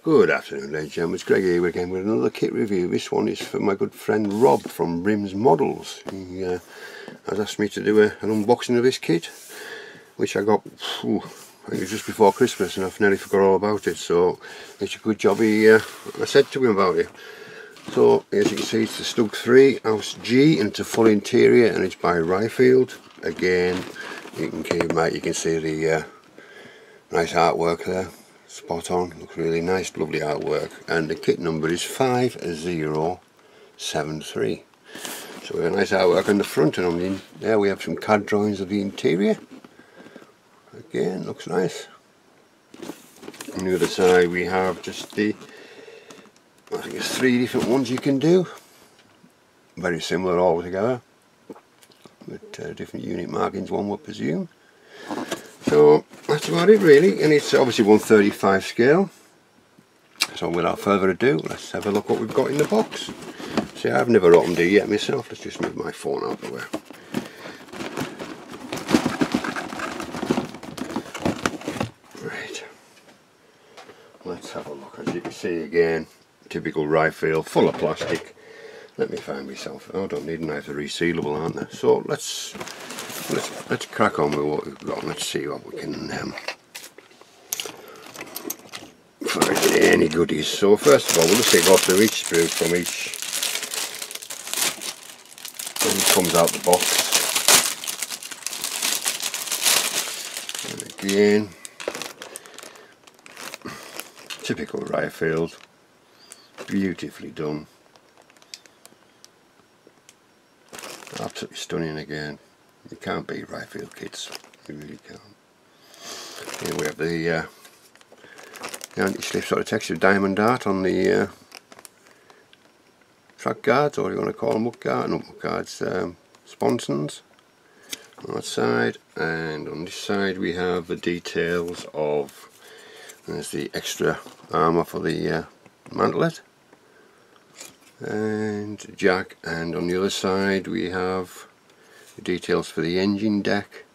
Good afternoon, ladies and gentlemen, it's Greg here again with another kit review. This one is for my good friend Rob from Models. He has asked me to do an unboxing of this kit, which I got, I think it was just before Christmas, and I've nearly forgot all about it, so it's a good job I said to him about it. So as you can see, it's the StuG.III Ausf.G, and it's a full interior, and it's by Ryefield. Again, you can see the nice artwork there. Spot on, looks really nice, lovely artwork, and the kit number is 5073. So we have a nice artwork on the front, and on the there we have some CAD drawings of the interior. Again, looks nice. On the other side we have just I think it's 3 different ones you can do, very similar all together, with different unit markings, one would presume. So that's about it really, and it's obviously 1/35 scale. So without further ado, let's have a look what we've got in the box. See, I've never opened it yet myself. Let's just move my phone out of the way. Right, let's have a look. As you can see, again, typical Ryefield, full of plastic. Let me find myself. Oh, I don't need a knife, they're resealable, aren't they? So let's crack on with what we've got. Let's see what we can find any goodies. So first of all, we'll just take off the each sprue from each, and it comes out the box. And again, typical Ryefield, beautifully done, absolutely stunning. Again, you can't beat Ryefield kits, you really can't. Here we have the anti-slip sort of texture diamond art on the track guards, or you want to call them up guards, sponsons on that side, and on this side we have the details of, there's the extra armour for the mantlet and jack, and on the other side we have the details for the engine deck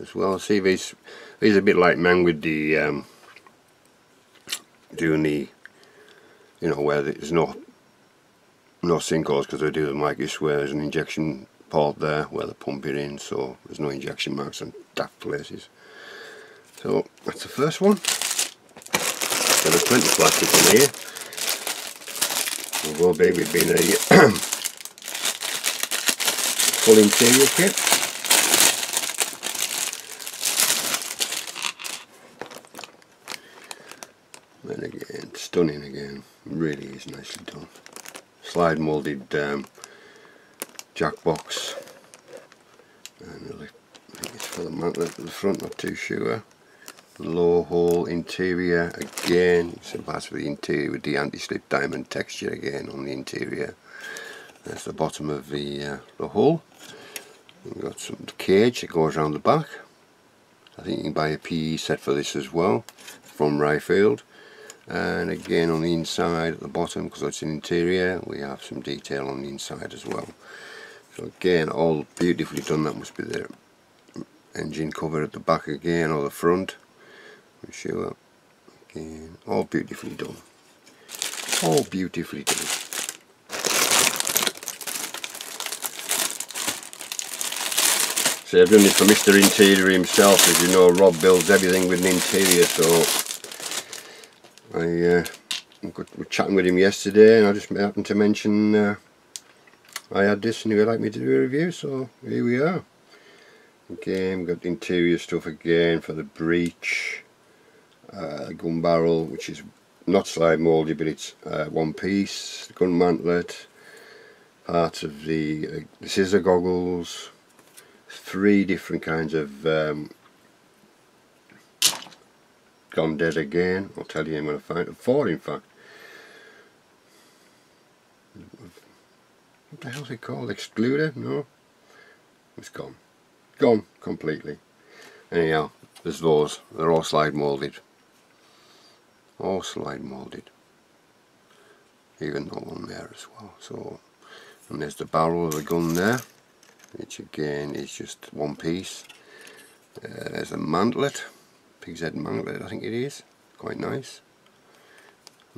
as well. See, these are a bit like man with the doing the, where there's no sinkholes, because they do them like this, where there's an injection port there where they pump it in, so there's no injection marks on daft places. So that's the first one. So there's plenty of plastic in here. Although baby being a full interior kit. And again, stunning again, really is nicely done. Slide moulded jack box, and I think it's for the mantlet at the front, not too sure. Low hole interior again, it's a part of the interior with the anti-slip diamond texture again on the interior. That's the bottom of the hull. We've got some cage that goes around the back. I think you can buy a PE set for this as well from Ryefield. And again on the inside at the bottom, because it's an interior, we have some detail on the inside as well. So again, all beautifully done. That must be the engine cover at the back again, or the front, I'm sure. Again, all beautifully done. All beautifully done. So I've done this for Mr. Interior himself. As you know, Rob builds everything with an interior, so I was chatting with him yesterday, and I just happened to mention I had this and he would like me to do a review, so here we are. Again, we've got the interior stuff again for the breech, gun barrel, which is not slide moulded, but it's one piece, the gun mantlet, part of the scissor goggles, 3 different kinds of gone dead again. I'll tell you when I find it. 4 in fact. What the hell's it called? Excluder? No, it's gone. Gone completely. Anyhow, there's those. They're all slide moulded. All slide moulded. Even that one there as well. So, and there's the barrel of the gun there, which again is just one piece. There's a mantlet, pig's head mantlet I think it is, quite nice.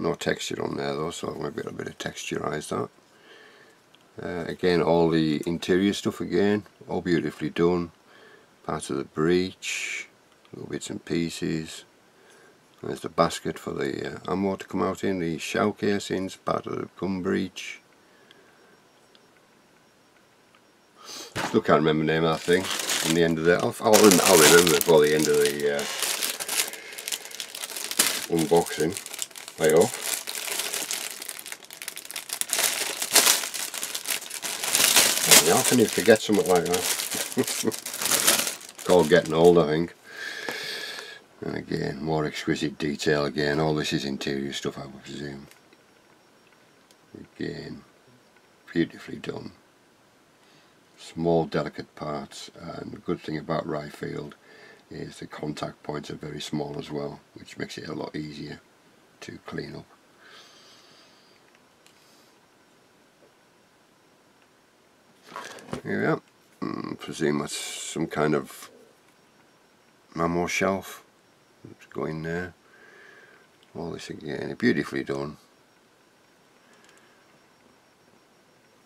No texture on there though, so I'm going to get a bit of texturize that. Again, all the interior stuff again, all beautifully done. Part of the breech, little bits and pieces. There's the basket for the ammo to come out in, the shell casings, part of the gun breech. Still can't remember the name of that thing. In the end of the, I'll remember it by the end of the unboxing. I hope. How can you forget something like that? Called getting old, I think. And again, more exquisite detail again. All this is interior stuff, I would presume. Again, beautifully done. Small, delicate parts, and the good thing about Ryefield is the contact points are very small as well, which makes it a lot easier to clean up. Here we are. Presume that's some kind of ammo shelf. Let's go in there. All this again, beautifully done.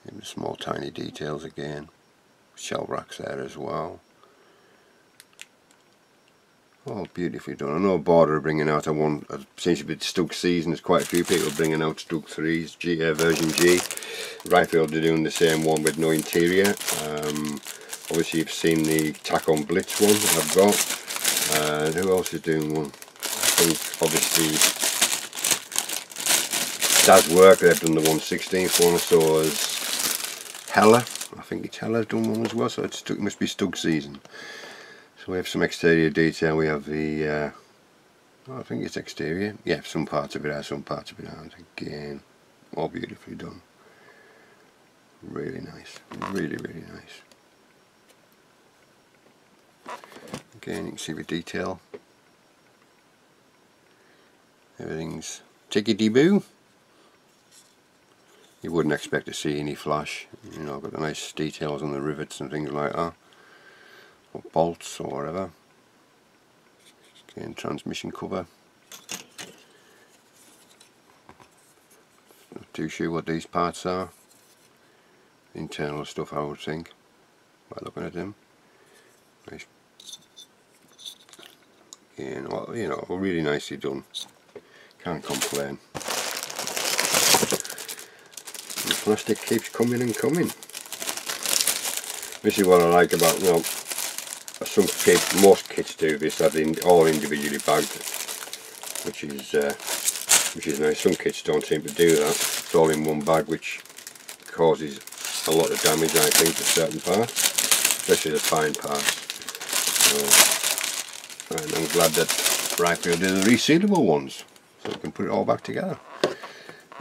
And the small tiny details again. Shell racks there as well. All beautifully done. I know Border are bringing out seems to be StuG season. There's quite a few people bringing out StuG.3's version G. Ryefield are doing the same one with no interior. Obviously you've seen the Tack on Blitz one that I've got. Who else is doing one? I think obviously Dad's Work, they've done the 1/16th one. So as Hella, I think it's Hella's done one as well. So it must be StuG season. So we have some exterior detail. We have the I think it's exterior. Yeah, some parts of it are, some parts of it aren't. Again, all beautifully done. Really nice. Really, really nice. Again, you can see the detail. Everything's tickety-boo. You wouldn't expect to see any flash. You know, got the nice details on the rivets and things like that. Or bolts or whatever. Again, transmission cover. Not too sure what these parts are. Internal stuff, I would think, by looking at them. Nice. Again, well, you know, really nicely done. Can't complain. And the plastic keeps coming and coming. This is what I like about, you know, some kits, most kits do this, are all individually bagged, which is nice. Some kits don't seem to do that. It's all in one bag, which causes a lot of damage, I think, to certain parts, especially the fine parts. So, and I'm glad that Ryefield did the resealable ones, so we can put it all back together.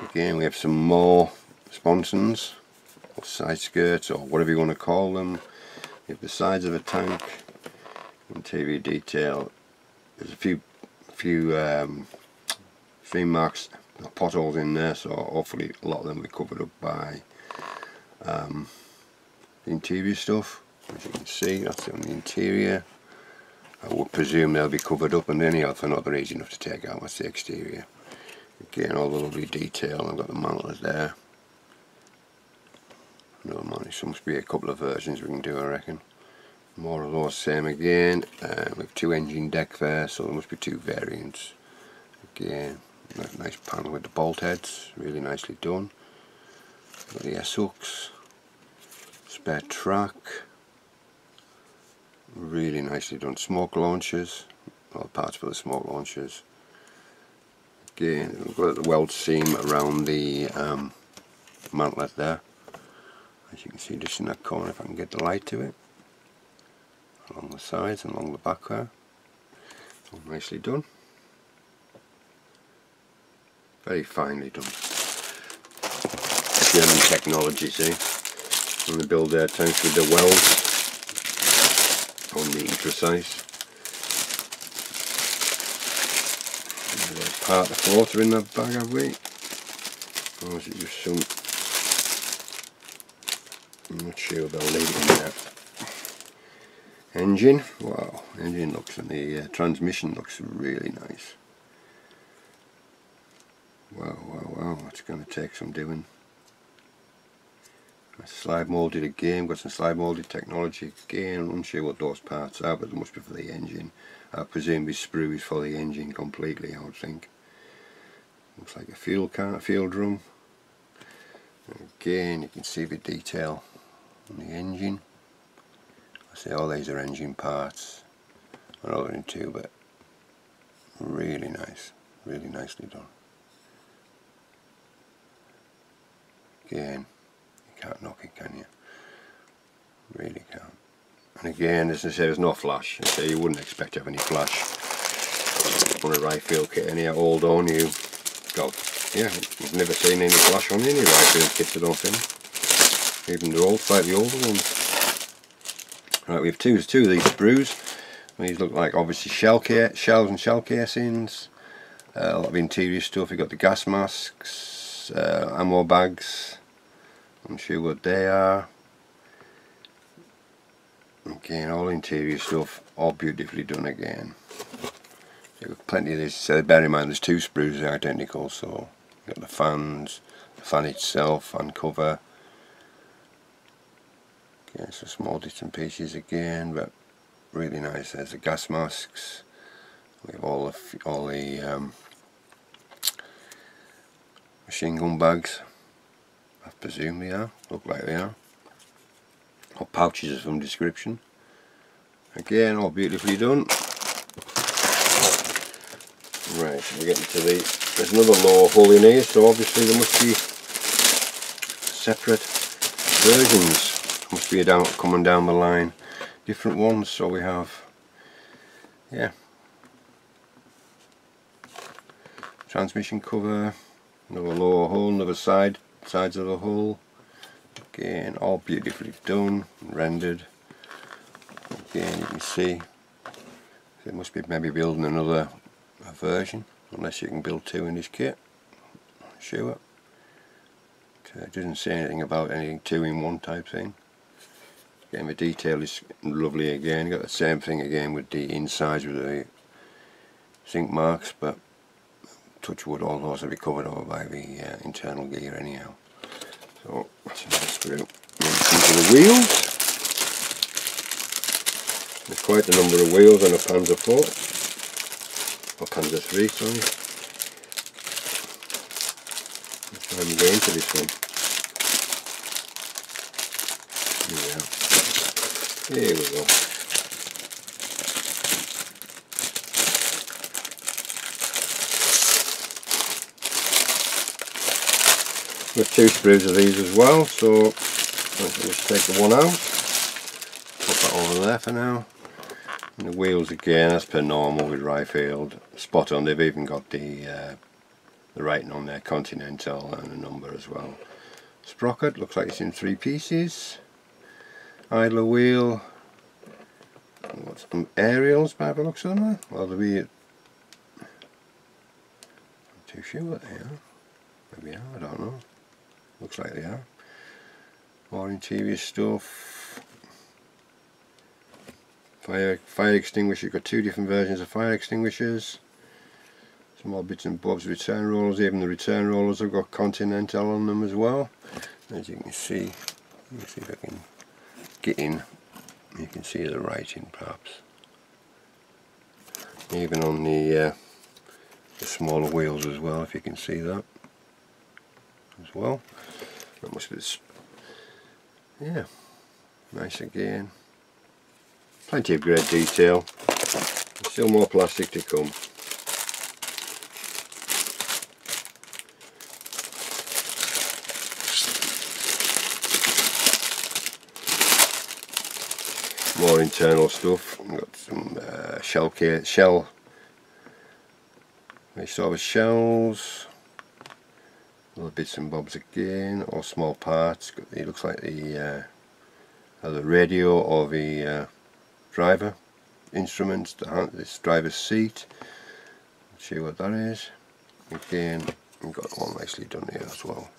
Again, we have some more sponsons, or side skirts, or whatever you want to call them. We have the sides of a tank, interior detail. There's a few seam marks, potholes in there, so hopefully a lot of them will be covered up by the interior stuff. As you can see, that's on the interior. I would presume they'll be covered up, and anyhow, if they're not, they're easy enough to take out. That's the exterior. Again, all the lovely detail. I've got the mantlers there. No money, so must be a couple of versions we can do, I reckon. More of those, same again. With 2 engine deck there, so there must be 2 variants. Again, nice panel with the bolt heads, really nicely done. Got the S-hooks, spare track, really nicely done. Smoke launchers, all parts for the smoke launchers. Again, we've got the weld seam around the mantlet there. As you can see, just in that corner, if I can get the light to it. Along the sides and along the back there. All nicely done. Very finely done. German technology, see. And they build their tanks with the welds. All neat and precise. There's part of the floater in that bag, have we? Or is it just some... I'm not sure they'll leave it in there. Engine, wow, engine looks, and the transmission looks really nice. Wow, that's going to take some doing. Slide moulded again, got some slide moulded technology again. I'm unsure what those parts are, but they must be for the engine. I presume this sprue is for the engine completely, I would think. Looks like a fuel can, a fuel drum. And again, you can see the detail on the engine. I say all these are engine parts. I'm not going into, but really nice, really nicely done. Again, you can't knock it, can you? Really can't. And again, as I say, there's no flash. So you wouldn't expect to have any flash on a Ryefield kit. Any old on you, God, yeah, I've never seen any flash on any Ryefield kits, I don't think. Even the old, like the older ones. Right, we have two of these sprues. These look like obviously shells and shell casings. A lot of interior stuff. You've got the gas masks, ammo bags. I'm sure what they are. Again, all interior stuff, all beautifully done again. You've got plenty of this. So bear in mind, there's two sprues that are identical. So you've got the fans, the fan itself, fan cover. Again, some small bits and pieces again, but really nice. There's the gas masks. We have all the machine gun bags. I presume they are. Look like they are. Or pouches of some description. Again, all beautifully done. Right, so we're getting to there's another lower hull in here, so obviously there must be separate versions. Must be coming down the line, different ones. So we have, yeah, transmission cover, another lower hull, another sides of the hull. Again, all beautifully done and rendered. Again, you can see it must be maybe building another version, unless you can build two in this kit. Sure. It doesn't say anything about anything 2-in-1 type thing. Again, the detail is lovely again. Got the same thing again with the insides with the zinc marks, but touch wood, all those will be covered over by the internal gear anyhow. So that's another screw. These are the wheels. There's quite a number of wheels on a Panzer 4 or Panzer 3, sorry. Let's try and get into this one. Here we go. There's two sprues of these as well, so let's just take the one out, put that over there for now. And the wheels again, as per normal with Ryefield, spot on. They've even got the writing on there, Continental, and a number as well. Sprocket looks like it's in 3 pieces. Idler wheel. What's some aerials by the looks of them? Well, they'll be. I'm too sure what they are. Maybe are, I don't know. Looks like they are. More interior stuff. Fire extinguisher. Got 2 different versions of fire extinguishers. Some more bits and bobs. Return rollers. Even the return rollers have got Continental on them as well. As you can see. Let me see if I can get in. You can see the writing perhaps. Even on the smaller wheels as well, if you can see that as well. That must be, yeah, nice again. Plenty of great detail. Still more plastic to come. More internal stuff. We've got some shell. They sort of shells. Little bits and bobs again, all small parts. It looks like the radio or the driver instruments. This driver's seat. Let's see what that is. Again, we've got one nicely done here as well.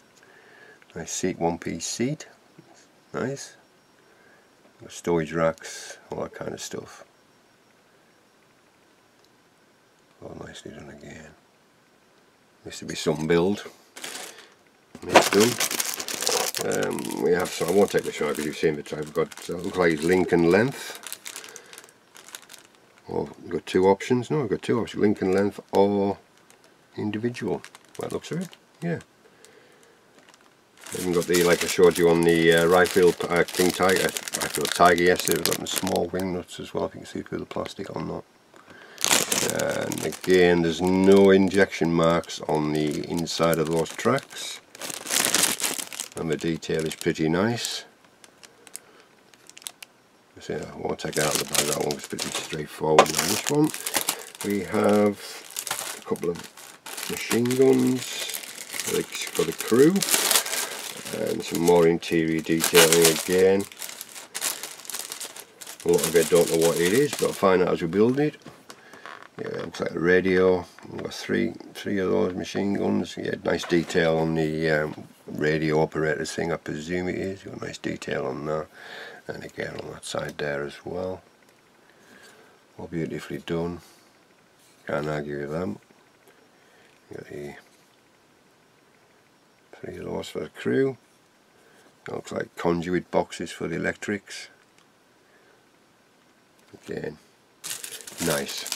Nice seat, 1-piece seat. Nice. Storage racks, all that kind of stuff. All nicely done again. This to be some build. It's done. We have, so I won't take the shot because you've seen the type. We've got looks like it's link and length. Or we've got two options. No, we've got two options: link and length or individual. By the looks of it, yeah. Even got the, like I showed you on the Ryefield Tiger yesterday. We've got the small wing nuts as well. If you can see through the plastic or not. And again, there's no injection marks on the inside of those tracks. And the detail is pretty nice. So I won't take it out of the bag, that one was pretty straightforward. Now this one, we have a couple of machine guns for the crew, and some more interior detailing again. A lot of it don't know what it is, but I'll find out as we build it. Yeah, it looks like a radio. We've got three of those machine guns. Yeah, nice detail on the radio operator's thing, I presume it is. Got nice detail on that, and again on that side there as well. All beautifully done. Can't argue with them. Got the 3 of those for the crew. Looks like conduit boxes for the electrics. Again, nice.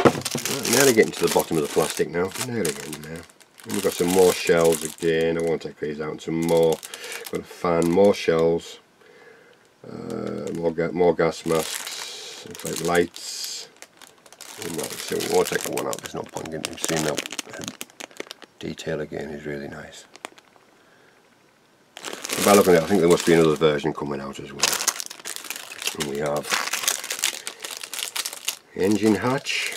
Right, nearly getting to the bottom of the plastic now. Nearly getting there. And we've got some more shells again. I won't take these out. And some more. Got a fan, more shells, more gas masks. Looks like lights. So we won't take the one out. There's no point in seeing that. Detail again is really nice. By looking at it, I think there must be another version coming out as well. And we have engine hatch,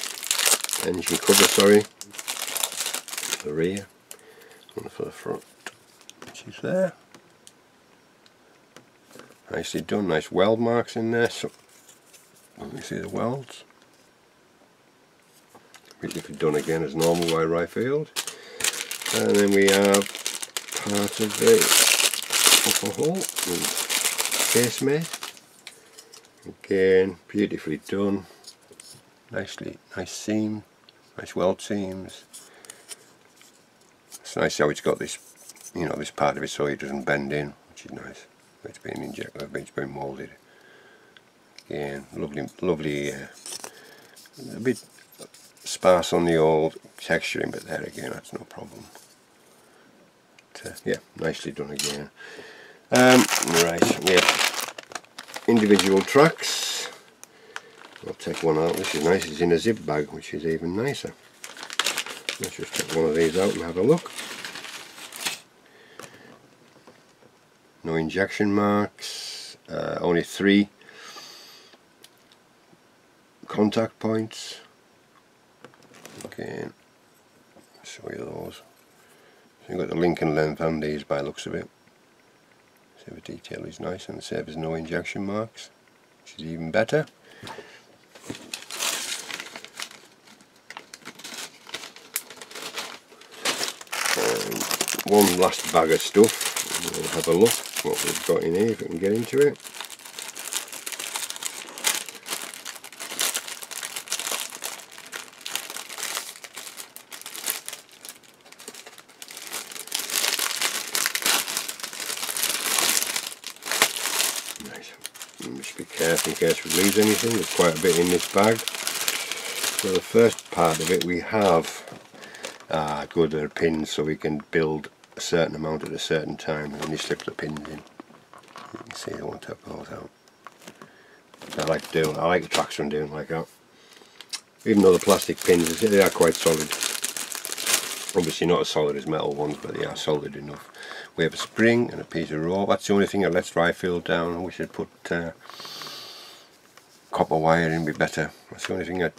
engine cover, sorry, for the rear, one for the front, which is there. Nicely done, nice weld marks in there, so let me see the welds. Beautifully done again as normal by Ryefield. And then we have part of the upper hull with casemate. Again, beautifully done. Nice seam, nice weld seams. It's nice how it's got this, you know, this part of it so it doesn't bend in, which is nice. It's been injected, it's been moulded. Again, lovely. A bit sparse on the old texturing, but there again, that's no problem. But, yeah, nicely done again. Right, we have individual tracks. I'll take one out. This is nice. It's in a zip bag, which is even nicer. Let's just take one of these out and have a look. No injection marks. Only 3 contact points. Again, I'll show you those. So you've got the link and length and these by the looks of it. So the detail is nice, and the there's no injection marks, which is even better. One last bag of stuff. We'll have a look what we've got in here if we can get into it. Nice. Just be careful in case we lose anything. There's quite a bit in this bag. So the first part of it we have good pins, so we can build a certain amount at a certain time when you slip the pins in. You can see I won't take those out. I like the tracks from doing like that. Even though the plastic pins, they are quite solid. Obviously not as solid as metal ones, but they are solid enough. We have a spring and a piece of rope. That's the only thing that lets Ryefield down. We should put copper wire in, be better. That's the only thing that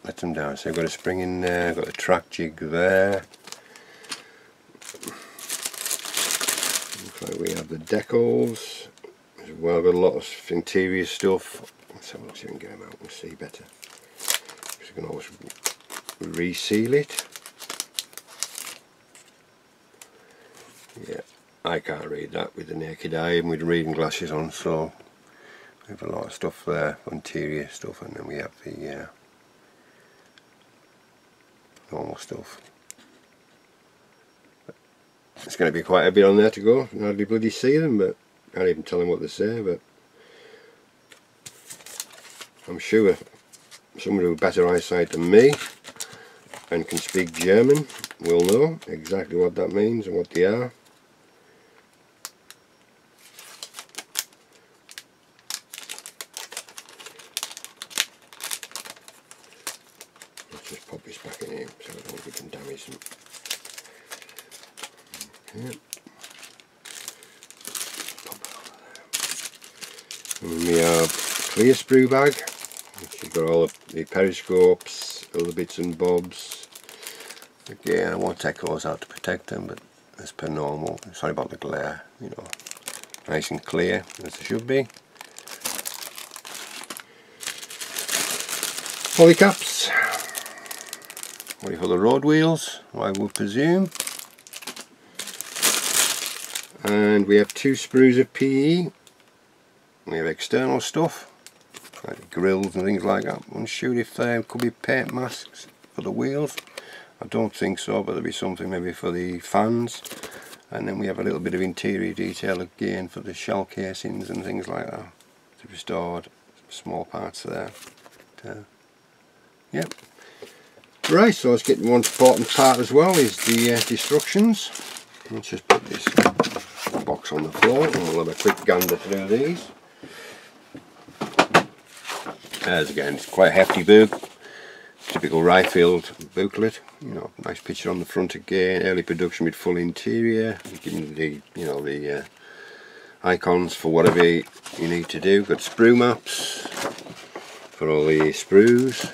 lets them down. So we've got a spring in there, got a track jig there. Looks like we have the decals as well. Got a lot of interior stuff. Let's have a look, see if we can get them out and see better. So we can always reseal it. Yeah, I can't read that with the naked eye, even with reading glasses on, so we have a lot of stuff there, interior stuff, and then we have the normal stuff. It's going to be quite a bit on there to go. I can hardly bloody see them, but I can't even tell them what they say. But I'm sure someone with better eyesight than me and can speak German will know exactly what that means and what they are. Let's just pop this back in here so I don't think we can damage them. Okay. And we have a clear sprue bag, which has got all of the periscopes, all the bits and bobs. Again, I won't take those out to protect them, but as per normal, sorry about the glare, you know, nice and clear as they should be. Polycaps, what for the road wheels, I would presume. And we have 2 sprues of PE. We have external stuff, like grills and things like that. I'm unsure if there could be paint masks for the wheels. I don't think so, but there'll be something maybe for the fans. And then we have a little bit of interior detail again for the shell casings and things like that to be stored. Small parts there. Yep. Right, so let's get one important part as well, is the instructions. Let's just put this box on the floor and we'll have a quick gander through these. As again, it's quite a hefty book, typical Ryefield booklet. You know, nice picture on the front again. Early production with full interior, giving the the icons for whatever you need to do. Got sprue maps for all the sprues,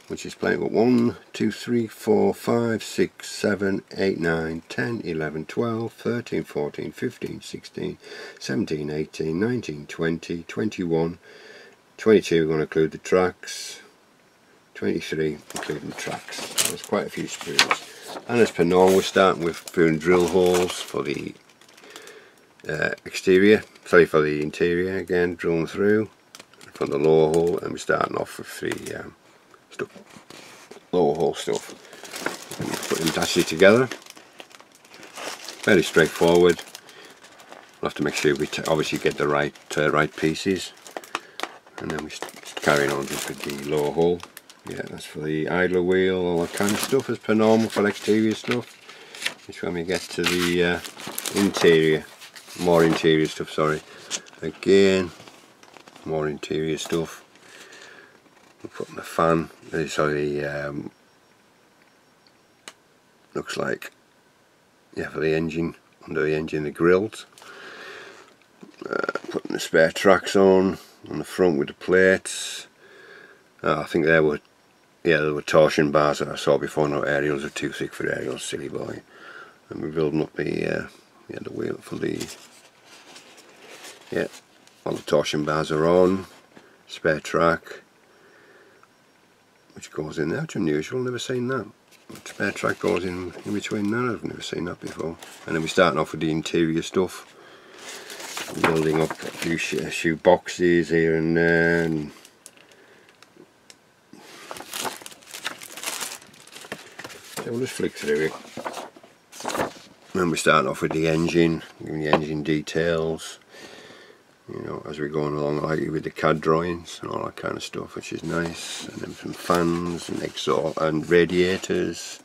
which is playing with 1, 2, 3, 4, 5, 6, 7, 8, 9, 10, 11, 12, 13, 14, 15, 16, 17, 18, 19, 20, 21, 22 we're going to include the tracks, 23 including the tracks. So there's quite a few sprues. And as per normal, we're starting with doing drill holes for the for the interior again, drilling through from the lower hole, and we're starting off with the lower hole stuff. And put them actually together. Very straightforward. We'll have to make sure we obviously get the right pieces, and then we carrying on just with the lower hole. Yeah, that's for the idler wheel, all that kind of stuff as per normal for exterior stuff. It's when we get to the interior, more interior stuff, sorry. Again, more interior stuff. We're putting the fan, sorry, looks like, yeah, for the engine, under the engine, the grills. Putting the spare tracks on the front with the plates. I think there were torsion bars that I saw before. No, aerials are too thick for aerials, silly boy. And we're building up the wheel for the, all the torsion bars are on. Spare track, which goes in there, which is unusual, never seen that. Spare track goes in between there, I've never seen that before. And then we're starting off with the interior stuff, building up a few boxes here and there. And so we'll just flick through it. And we're starting off with the engine, giving the engine details, you know, as we're going along, like with the CAD drawings and all that kind of stuff, which is nice. And then some fans and exhaust and radiators.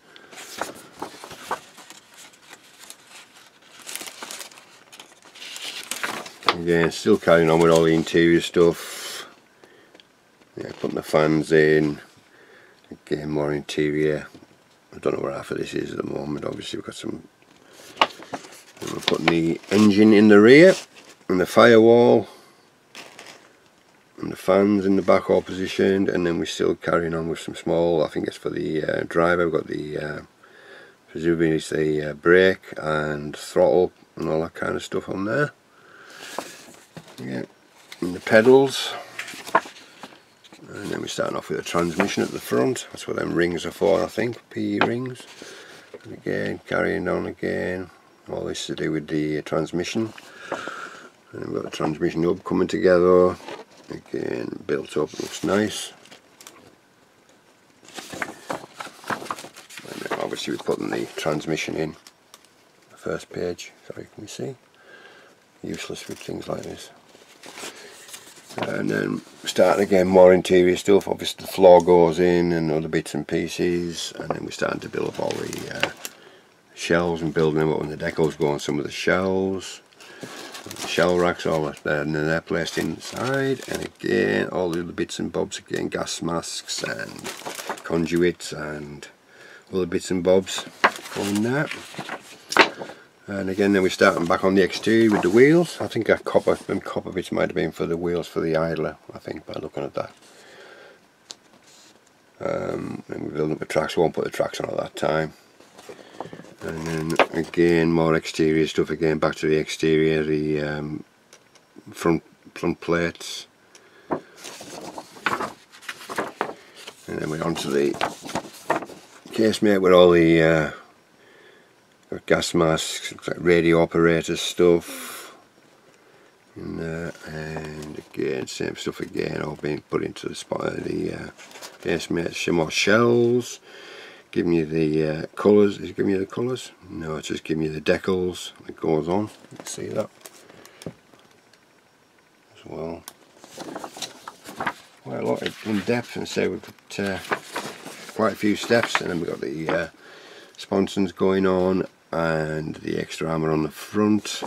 Again, still carrying on with all the interior stuff. Yeah, putting the fans in. Again, more interior. I don't know where half of this is at the moment. Obviously, we've got some. And we're putting the engine in the rear, and the firewall, and the fans in the back all positioned. And then we're still carrying on with some small. I think it's for the driver. We've got the presumably it's the brake and throttle and all that kind of stuff on there. Yeah, and the pedals, and then we're starting off with a transmission at the front. That's what them rings are for, I think, PE rings. And again, carrying on again, all this to do with the transmission. And then we've got the transmission hub coming together, again built up, looks nice. obviously we're putting the transmission in the first page. Sorry, can you see? Useless with things like this. And then starting again, more interior stuff. Obviously the floor goes in and other bits and pieces, and then we're starting to build up all the shelves and building them up, and the decals go on some of the shelves. The shell racks all there, and then they're placed inside, and again all the other bits and bobs, again gas masks and conduits and other bits and bobs on that. And again then we're starting back on the exterior with the wheels. I think them copper bits might have been for the wheels for the idler, I think, by looking at that. And we're building up the tracks. We won't put the tracks on at that time. And then again more exterior stuff, again back to the exterior, the front plates. And then we're on to the casemate with all the gas masks, like radio operator stuff, and again same stuff again, all being put into the spot of the casemate. Some more shells, giving you the colours. Is it giving you the colours? No, it's just giving you the decals that goes on. You can see that as well. Quite a lot in depth, and so we've got quite a few steps, and then we've got the sponsons going on and the extra armour on the front,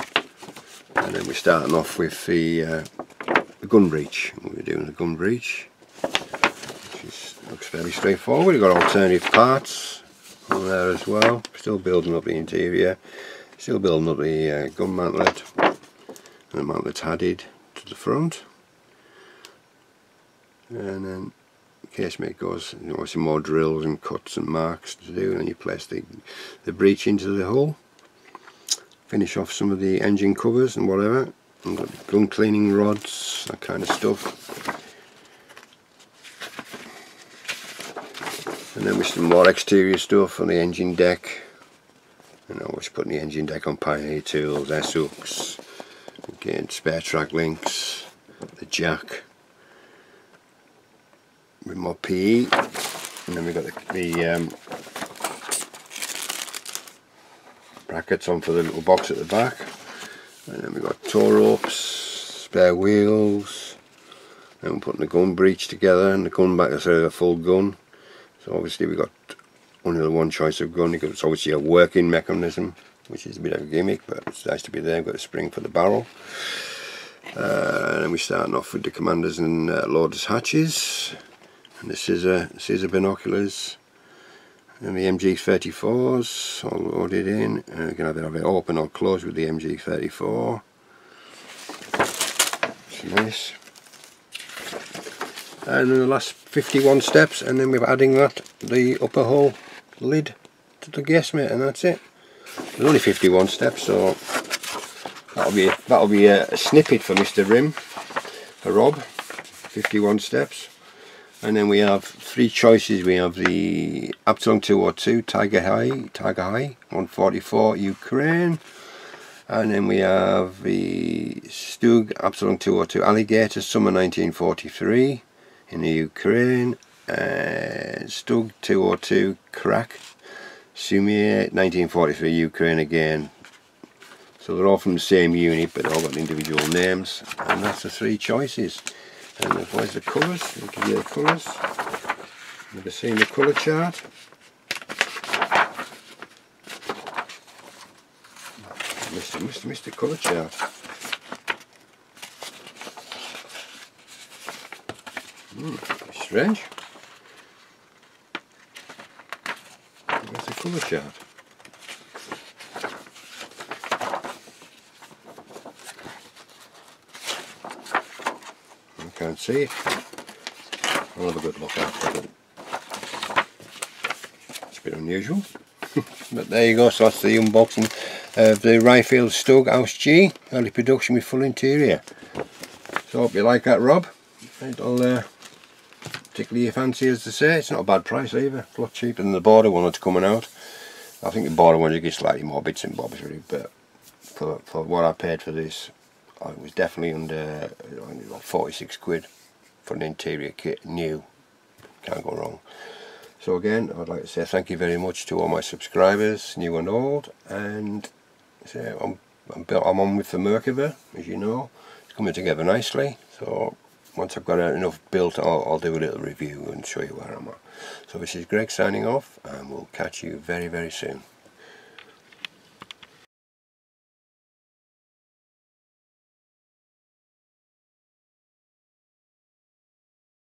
and then we're starting off with the gun breech. We're doing the gun breech, which looks fairly straightforward. We've got alternative parts on there as well. Still building up the interior, still building up the gun mantlet, and the mantlet's added to the front. And then casemate goes, you know, some more drills and cuts and marks to do, and then you place the breech into the hull, finish off some of the engine covers and whatever, and got the gun cleaning rods, that kind of stuff. And then with some more exterior stuff on the engine deck, and I was putting the engine deck on Pioneer tools, S-hooks, again spare track links, the jack, with more PE, and then we've got the brackets on for the little box at the back, and then we've got tow ropes, spare wheels, and we're putting the gun breech together and the gun back, so a full gun. So obviously we've got only the one choice of gun. It's obviously a working mechanism, which is a bit of a gimmick, but it's nice to be there. We've got a spring for the barrel. And then we're starting off with the commanders and loaders hatches, and the scissor binoculars, and the MG34s all loaded in, and we can either have it open or closed with the MG34. It's nice. And then the last 51 steps, and then we're adding the upper hull lid to the casemate, and that's it. There's only 51 steps, so that'll be a snippet for Mr. Rim, for Rob. 51 steps. And then we have three choices. We have the Absalom 202 Tiger High 144 Ukraine, and then we have the StuG Absalom 202 Alligator Summer 1943 in the Ukraine, and StuG 202 Crack Sumier 1943 Ukraine again. So they're all from the same unit, but they've all got individual names, and that's the three choices. And where's the colours? I'll give you the colours. Never seen the colour chart. Missed the colour chart. Strange. Where's the colour chart? Can't see it. I'll have a good look after it. It's a bit unusual. But there you go, so that's the unboxing of the Ryefield StuG Ausf.G early production with full interior. So I hope you like that, Rob. It'll tickle your fancy, as they say. It's not a bad price either. It's a lot cheaper than the border one that's coming out. I think the border one you get slightly more bits and bobs really, but for what I paid for this, it was definitely under 46 quid for an interior kit, new. Can't go wrong. So again, I'd like to say thank you very much to all my subscribers, new and old, and say I'm on with the Merkava, as you know. It's coming together nicely, so once I've got enough built, I'll do a little review and show you where I'm at. So this is Greg signing off, and we'll catch you very, very soon.